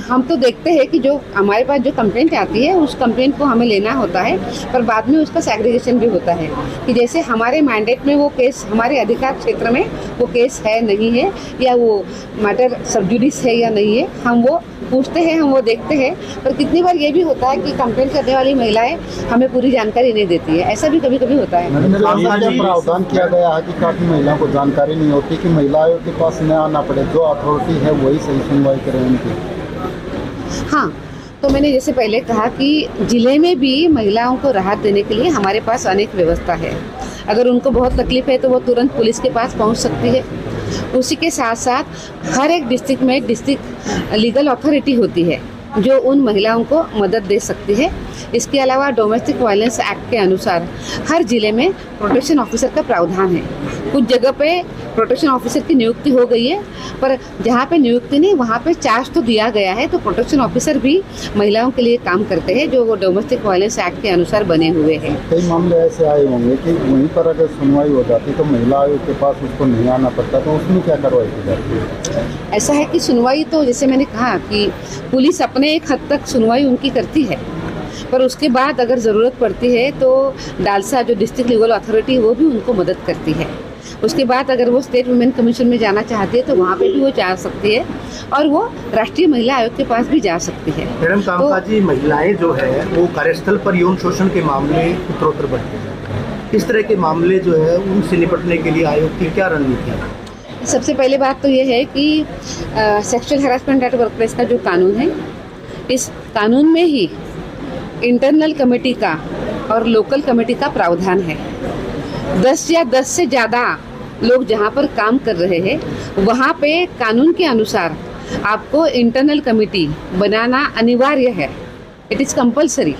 हम तो देखते हैं कि जो हमारे पास जो कंप्लेंट आती है उस कंप्लेंट को हमें लेना होता है, पर बाद में उसका सेग्रीगेशन भी होता है कि जैसे हमारे मैंडेट में वो केस, हमारे अधिकार क्षेत्र में वो केस है नहीं है, या वो मैटर सब जुडिस है या नहीं है, हम वो पूछते हैं, हम वो देखते हैं। पर कितनी बार ये भी होता है कि कंप्लेंट करने वाली महिलाएं हमें पूरी जानकारी नहीं देती है, ऐसा भी कभी कभी होता है। प्रावधान किया गया है कि काफ़ी महिलाओं को जानकारी नहीं होती कि महिलाओं के पास न आना पड़े, जो अथॉरिटी है वही सही सुनवाई करें उनकी। हाँ, तो मैंने जैसे पहले कहा कि ज़िले में भी महिलाओं को राहत देने के लिए हमारे पास अनेक व्यवस्था है। अगर उनको बहुत तकलीफ है तो वो तुरंत पुलिस के पास पहुंच सकती है। उसी के साथ साथ हर एक डिस्ट्रिक्ट में डिस्ट्रिक्ट लीगल अथॉरिटी होती है जो उन महिलाओं को मदद दे सकती है। इसके अलावा डोमेस्टिक वायलेंस एक्ट के अनुसार हर ज़िले में प्रोटेक्शन ऑफिसर का प्रावधान है। कुछ जगह पे प्रोटेक्शन ऑफिसर की नियुक्ति हो गई है, पर जहाँ पे नियुक्ति नहीं वहाँ पे चार्ज तो दिया गया है। तो प्रोटेक्शन ऑफिसर भी महिलाओं के लिए काम करते हैं जो वो डोमेस्टिक वायलेंस एक्ट के अनुसार बने हुए हैं। कई मामले ऐसे आए होंगे कि वहीं पर अगर सुनवाई हो जाती तो महिला आयोग के पास उसको नहीं आना पड़ता, तो उसमें क्या कार्रवाई की जाती है? ऐसा है कि सुनवाई तो जैसे मैंने कहा कि पुलिस अपने एक हद तक सुनवाई उनकी करती है, पर उसके बाद अगर ज़रूरत पड़ती है तो डालसा जो डिस्ट्रिक्ट लीगल अथॉरिटी है वो भी उनको मदद करती है। उसके बाद अगर वो स्टेट वुमेन कमीशन में जाना चाहती है तो वहाँ पे भी वो जा सकती है और वो राष्ट्रीय महिला आयोग के पास भी जा सकती है। मैडम, कामकाजी महिलाएं जो है वो कार्यस्थल पर यौन शोषण के मामले उत्तरोत्तर बढ़ते हैं। इस तरह के मामले जो है उनसे निपटने के लिए आयोग की क्या रणनीति है? सबसे पहले बात तो ये है कि सेक्सुअल हैरेसमेंट एट वर्कप्लेस का जो कानून है, इस कानून में ही इंटरनल कमेटी का और लोकल कमेटी का प्रावधान है। 10 या 10 से ज़्यादा लोग जहाँ पर काम कर रहे हैं वहाँ पे कानून के अनुसार आपको इंटरनल कमेटी बनाना अनिवार्य है, इट इज़ कंपलसरी।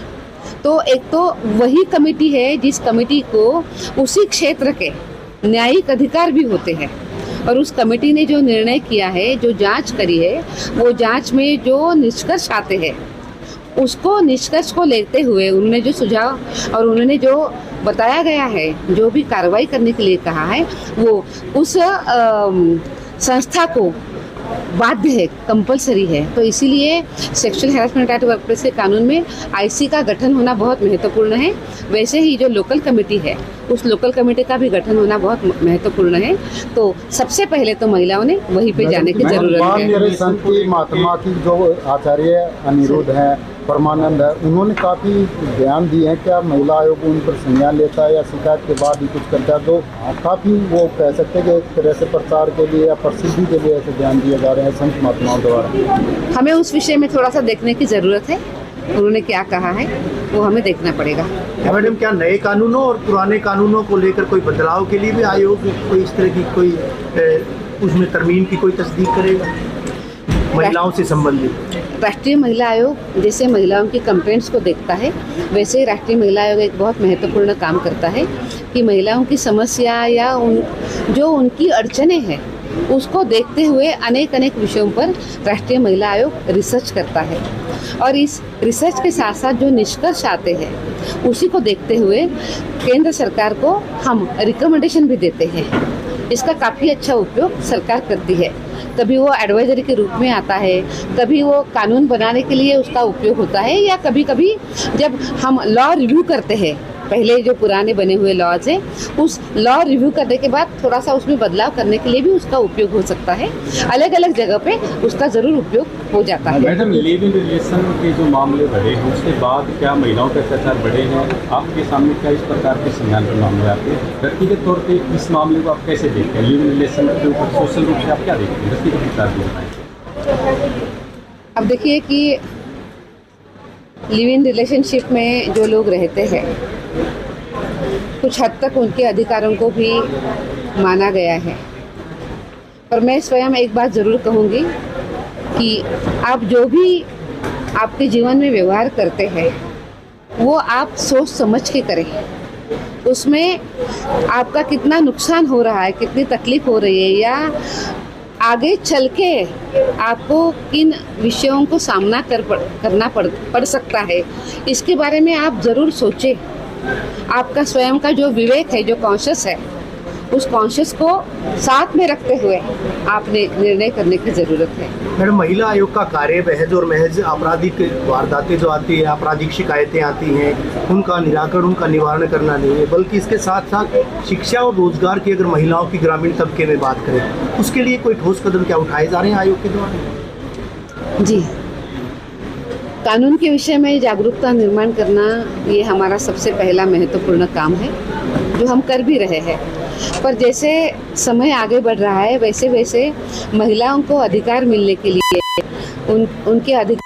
तो एक तो वही कमेटी है जिस कमेटी को उसी क्षेत्र के न्यायिक अधिकार भी होते हैं, और उस कमेटी ने जो निर्णय किया है, जो जांच करी है, वो जांच में जो निष्कर्ष आते हैं उसको निष्कर्ष को लेते हुए उन्होंने जो सुझाव और उन्होंने जो बताया गया है, जो भी कार्रवाई करने के लिए कहा है, वो उस संस्था को बाध्य है, कंपलसरी है। तो इसीलिए सेक्सुअल हैरेसमेंट एट वर्कप्लेस के कानून में आईसी का गठन होना बहुत महत्वपूर्ण है। वैसे ही जो लोकल कमेटी है उस लोकल कमेटी का भी गठन होना बहुत महत्वपूर्ण है। तो सबसे पहले तो महिलाओं ने वहीं पे जाने की जरूरत है। महात्मा की जो आचार्य अनिरुद्ध है, परमानंद है, उन्होंने काफ़ी बयान दिए हैं। क्या महिला आयोग उन पर संज्ञान लेता है या शिकायत के बाद ही कुछ करता है? तो काफ़ी वो कह सकते हैं कि एक तरह से प्रचार के लिए या प्रसिद्धि के लिए ऐसे बयान दिए जा रहे हैं संत महात्माओं द्वारा। हमें उस विषय में थोड़ा सा देखने की ज़रूरत है, उन्होंने क्या कहा है वो हमें देखना पड़ेगा। मैडम, क्या नए कानूनों और पुराने कानूनों को लेकर कोई बदलाव के लिए भी आयोग कोई इस तरह की कोई उसमें तरमीम की कोई तस्दीक करेगा महिलाओं से संबंधित? राष्ट्रीय महिला आयोग जैसे महिलाओं की कंप्लेंट्स को देखता है, वैसे राष्ट्रीय महिला आयोग एक बहुत महत्वपूर्ण काम करता है कि महिलाओं की समस्या या जो उनकी अड़चनें हैं उसको देखते हुए अनेक विषयों पर राष्ट्रीय महिला आयोग रिसर्च करता है, और इस रिसर्च के साथ साथ जो निष्कर्ष आते हैं उसी को देखते हुए केंद्र सरकार को हम रिकमेंडेशन भी देते हैं। इसका काफ़ी अच्छा उपयोग सरकार करती है। कभी वो एडवाइजरी के रूप में आता है, कभी वो कानून बनाने के लिए उसका उपयोग होता है, या कभी कभी जब हम लॉ रिव्यू करते हैं, पहले जो पुराने बने हुए लॉज हैं उस लॉ रिव्यू करने के बाद थोड़ा सा उसमें बदलाव करने के लिए भी उसका उपयोग हो सकता है। अलग अलग जगह पे उसका ज़रूर उपयोग हो जाता है। मैडम, लिव इन रिलेशन के जो मामले बढ़े हैं उसके बाद क्या महिलाओं के अत्याचार बढ़े हैं? आपके सामने क्या इस प्रकार के संज्ञान के मामले आते हैं? व्यक्तिगत तौर पर इस मामले को आप कैसे देखते हैं? लिव इन रिलेशन के ऊपर सोशल रूप से आप क्या देखते हैं? व्यक्तिगत विचार बताएं। अब देखिए कि लिव इन रिलेशनशिप में जो लोग रहते हैं कुछ हद तक उनके अधिकारों को भी माना गया है, पर मैं स्वयं एक बात ज़रूर कहूँगी कि आप जो भी आपके जीवन में व्यवहार करते हैं वो आप सोच समझ के करें। उसमें आपका कितना नुकसान हो रहा है, कितनी तकलीफ हो रही है, या आगे चल के आपको किन विषयों को सामना करना पड़ सकता है, इसके बारे में आप ज़रूर सोचें। आपका स्वयं का जो विवेक है, जो कॉन्शियस है, उस कॉन्शियस को साथ में रखते हुए आपने निर्णय करने की ज़रूरत है। मैडम, महिला आयोग का कार्य महज और महज आपराधिक वारदातें जो आती है, आपराधिक शिकायतें आती हैं, उनका निराकरण, उनका निवारण करना नहीं है, बल्कि इसके साथ साथ शिक्षा और रोजगार की, अगर महिलाओं की ग्रामीण तबके में बात करें, उसके लिए कोई ठोस कदम क्या उठाए जा रहे हैं आयोग के द्वारा? जी, कानून के विषय में जागरूकता निर्माण करना ये हमारा सबसे पहला महत्वपूर्ण काम है, जो हम कर भी रहे हैं। पर जैसे समय आगे बढ़ रहा है, वैसे वैसे महिलाओं को अधिकार मिलने के लिए, उनके अधिकार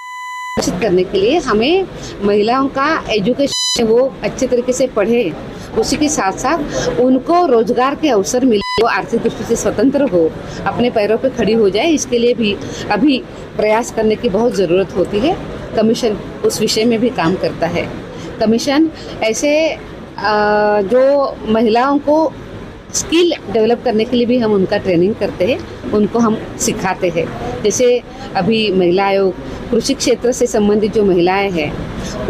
सुरक्षित करने के लिए हमें महिलाओं का एजुकेशन, वो अच्छे तरीके से पढ़े, उसी के साथ साथ उनको रोजगार के अवसर मिले, वो आर्थिक दृष्टि से स्वतंत्र हो, अपने पैरों पे खड़ी हो जाए, इसके लिए भी अभी प्रयास करने की बहुत ज़रूरत होती है। कमीशन उस विषय में भी काम करता है। कमीशन ऐसे जो महिलाओं को स्किल डेवलप करने के लिए भी हम उनका ट्रेनिंग करते हैं, उनको हम सिखाते हैं। जैसे अभी महिला आयोग कृषि क्षेत्र से संबंधित जो महिलाएं हैं,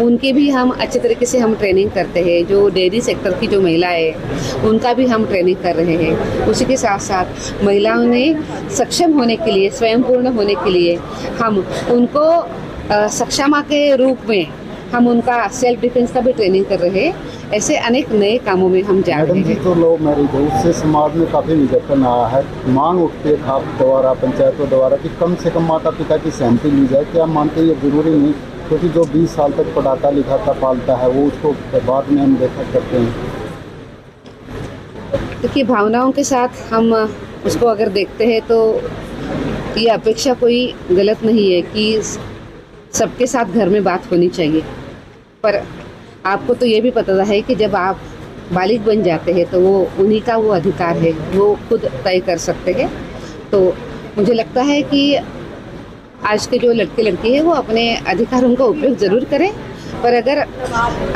उनके भी हम अच्छे तरीके से हम ट्रेनिंग करते हैं। जो डेयरी सेक्टर की जो महिलाएं हैं, उनका भी हम ट्रेनिंग कर रहे हैं। उसी के साथ साथ महिलाओं ने सक्षम होने के लिए, स्वयंपूर्ण होने के लिए हम उनको सक्षमा के रूप में हम उनका सेल्फ डिफेंस का भी ट्रेनिंग कर रहे हैं। ऐसे अनेक नए कामों में हम जा रहे मैडम जी, हैं। तो लव मैरिज है, उससे समाज में काफ़ी विघटन आया है। मांग उठती है खाप द्वारा, पंचायतों द्वारा कि कम से कम माता पिता की सहमति ली जाए। क्या मानते हैं ये ज़रूरी नहीं, क्योंकि जो 20 साल तक पढ़ाता लिखाता पालता है, वो उसको बाद में हम देखा करते हैं। देखिए, भावनाओं के साथ हम उसको अगर देखते हैं तो ये अपेक्षा कोई गलत नहीं है कि सबके साथ घर में बात होनी चाहिए। पर आपको तो ये भी पता है कि जब आप बालिग बन जाते हैं तो वो उन्हीं का वो अधिकार है, वो खुद तय कर सकते हैं। तो मुझे लगता है कि आज के जो लड़के लड़की हैं वो अपने अधिकारों का उपयोग ज़रूर करें, पर अगर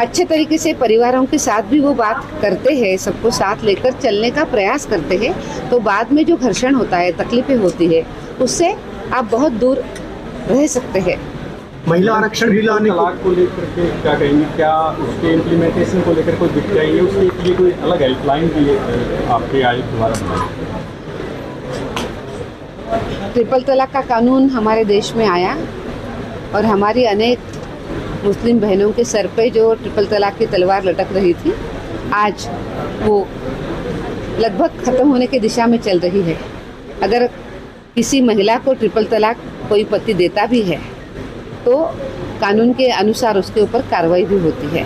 अच्छे तरीके से परिवारों के साथ भी वो बात करते हैं, सबको साथ लेकर चलने का प्रयास करते हैं, तो बाद में जो घर्षण होता है, तकलीफें होती है, उससे आप बहुत दूर रह सकते हैं। महिला आरक्षण भी लाने तलाक को लेकर के क्या कहेंगे, क्या उसके इम्प्लीमेंटेशन को लेकर कोई दिक्कत आई है? उसके लिए कोई अलग हेल्पलाइन भी आपके आयोग द्वारा बनाई? ट्रिपल तलाक का कानून हमारे देश में आया और हमारी अनेक मुस्लिम बहनों के सर पे जो ट्रिपल तलाक की तलवार लटक रही थी, आज वो लगभग ख़त्म होने की दिशा में चल रही है। अगर किसी महिला को ट्रिपल तलाक कोई पति देता भी है तो कानून के अनुसार उसके ऊपर कार्रवाई भी होती है।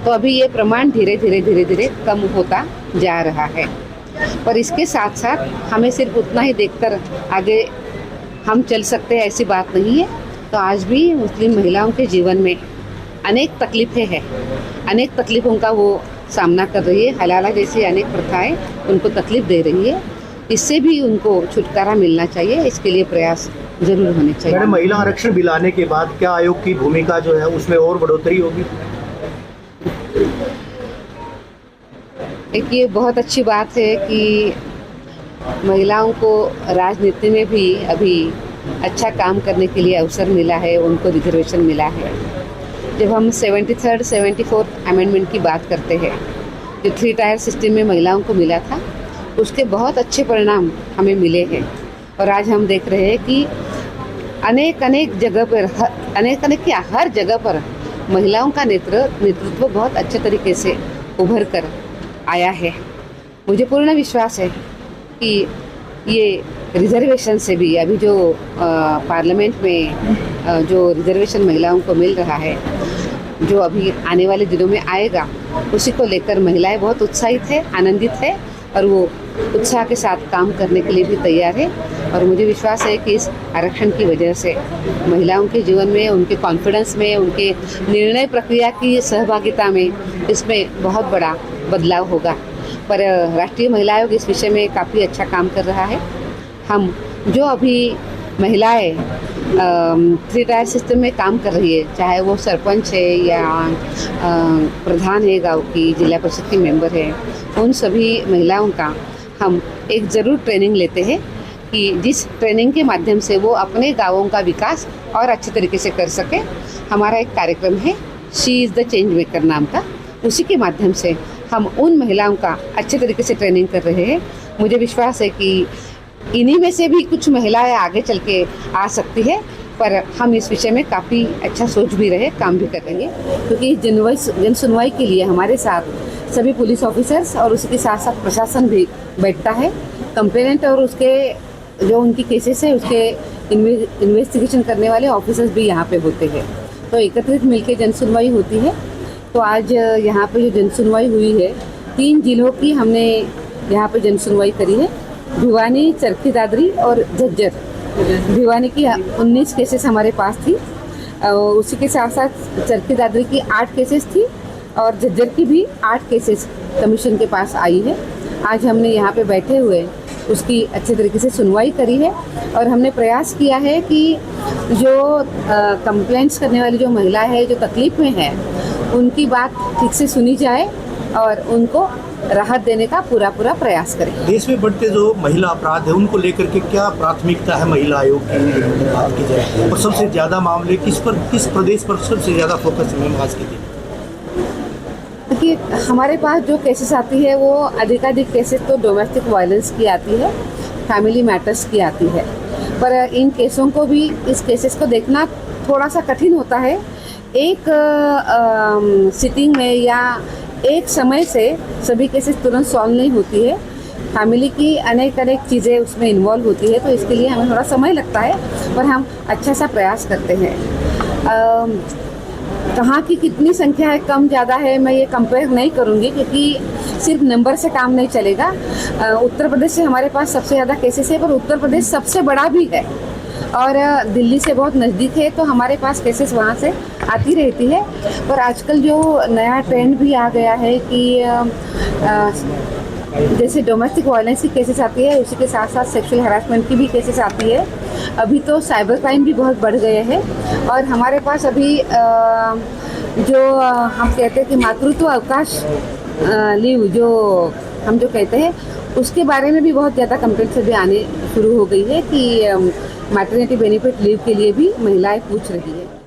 तो अभी ये प्रमाण धीरे धीरे कम होता जा रहा है। पर इसके साथ साथ हमें सिर्फ उतना ही देखकर आगे हम चल सकते हैं, ऐसी बात नहीं है। तो आज भी मुस्लिम महिलाओं के जीवन में अनेक तकलीफ़ें हैं, अनेक तकलीफ़ों का वो सामना कर रही है। हलाला जैसी अनेक प्रथाएं उनको तकलीफ़ दे रही है, इससे भी उनको छुटकारा मिलना चाहिए। इसके लिए प्रयास जरूर होने चाहिए। मैडम, महिला आरक्षण बिल आने के बाद क्या आयोग की भूमिका जो है उसमें और बढ़ोतरी होगी? एक ये बहुत अच्छी बात है कि महिलाओं को राजनीति में भी अभी अच्छा काम करने के लिए अवसर मिला है, उनको रिजर्वेशन मिला है। जब हम 73rd 74th अमेंडमेंट की बात करते हैं, जो 3 टायर सिस्टम में महिलाओं को मिला था, उसके बहुत अच्छे परिणाम हमें मिले हैं। और आज हम देख रहे हैं कि अनेक जगह पर, हर जगह पर महिलाओं का नेतृत्व बहुत अच्छे तरीके से उभर कर आया है। मुझे पूर्ण विश्वास है कि ये रिजर्वेशन से भी अभी जो पार्लियामेंट में जो रिजर्वेशन महिलाओं को मिल रहा है, जो अभी आने वाले दिनों में आएगा, उसी को लेकर महिलाएं बहुत उत्साहित है, आनंदित है और वो उत्साह के साथ काम करने के लिए भी तैयार है। और मुझे विश्वास है कि इस आरक्षण की वजह से महिलाओं के जीवन में, उनके कॉन्फिडेंस में, उनके निर्णय प्रक्रिया की सहभागिता में, इसमें बहुत बड़ा बदलाव होगा। पर राष्ट्रीय महिला आयोग इस विषय में काफ़ी अच्छा काम कर रहा है। हम जो अभी महिलाएं 3 टायर सिस्टम में काम कर रही है, चाहे वो सरपंच है या प्रधान है गांव की, जिला परिषद की मेंबर है, उन सभी महिलाओं का हम एक ज़रूर ट्रेनिंग लेते हैं कि जिस ट्रेनिंग के माध्यम से वो अपने गांवों का विकास और अच्छे तरीके से कर सके। हमारा एक कार्यक्रम है she is the change maker नाम का, उसी के माध्यम से हम उन महिलाओं का अच्छे तरीके से ट्रेनिंग कर रहे हैं। मुझे विश्वास है कि इन्हीं में से भी कुछ महिलाएं आगे चल के आ सकती है, पर हम इस विषय में काफ़ी अच्छा सोच भी रहे, काम भी कर रहे हैं, क्योंकि जन सुनवाई के लिए हमारे साथ सभी पुलिस ऑफिसर्स और उसके साथ साथ प्रशासन भी बैठता है। कंप्लेनेंट और उसके जो उनकी केसेस है उसके इन्वेस्टिगेशन करने वाले ऑफिसर्स भी यहाँ पे होते हैं, तो एकत्रित मिलकर जन सुनवाई होती है। तो आज यहाँ पे जो जन सुनवाई हुई है, 3 जिलों की हमने यहाँ पे जन सुनवाई करी है, भिवानी, चरखी दादरी और झज्जर। भिवानी की 19 केसेस हमारे पास थी, उसी के साथ साथ चरखी दादरी की 8 केसेस थी और झज्जर की भी 8 केसेस कमीशन के पास आई है। आज हमने यहाँ पे बैठे हुए उसकी अच्छे तरीके से सुनवाई करी है और हमने प्रयास किया है कि जो कंप्लेंट्स करने वाली जो महिला है, जो तकलीफ में है, उनकी बात ठीक से सुनी जाए और उनको राहत देने का पूरा प्रयास करें। देश में बढ़ते जो महिला अपराध है उनको लेकर के क्या प्राथमिकता है महिला आयोग की, बात की जाए, और सबसे ज़्यादा मामले किस प्रदेश पर सबसे ज़्यादा फोकस है, खास कीजिए? देखिए, हमारे पास जो केसेस आती है वो अधिकाधिक केसेस तो डोमेस्टिक वायलेंस की आती है, फैमिली मैटर्स की आती है, पर इन केसों को भी, इस केसेस को देखना थोड़ा सा कठिन होता है। एक सिटिंग में या एक समय से सभी केसेस तुरंत सॉल्व नहीं होती है, फैमिली की अनेक चीज़ें उसमें इन्वॉल्व होती है, तो इसके लिए हमें थोड़ा समय लगता है, पर हम अच्छा सा प्रयास करते हैं। कहाँ की कितनी संख्या है, कम ज़्यादा है, मैं ये कंपेयर नहीं करूँगी, क्योंकि सिर्फ नंबर से काम नहीं चलेगा। उत्तर प्रदेश से हमारे पास सबसे ज़्यादा केसेस है, पर उत्तर प्रदेश सबसे बड़ा भी है और दिल्ली से बहुत नज़दीक है, तो हमारे पास केसेस वहाँ से आती रहती है। पर आजकल जो नया ट्रेंड भी आ गया है कि जैसे डोमेस्टिक वायलेंस की केसेस आती है, उसी के साथ साथ सेक्सुअल हरासमेंट की भी केसेस आती है। अभी तो साइबर क्राइम भी बहुत बढ़ गए हैं और हमारे पास अभी जो हम कहते हैं कि मातृत्व अवकाश लीव, जो हम जो कहते हैं, उसके बारे में भी बहुत ज़्यादा कंप्लेंट्स अभी आने शुरू हो गई है कि मैटरनिटी बेनिफिट लीव के लिए भी महिलाएं पूछ रही है।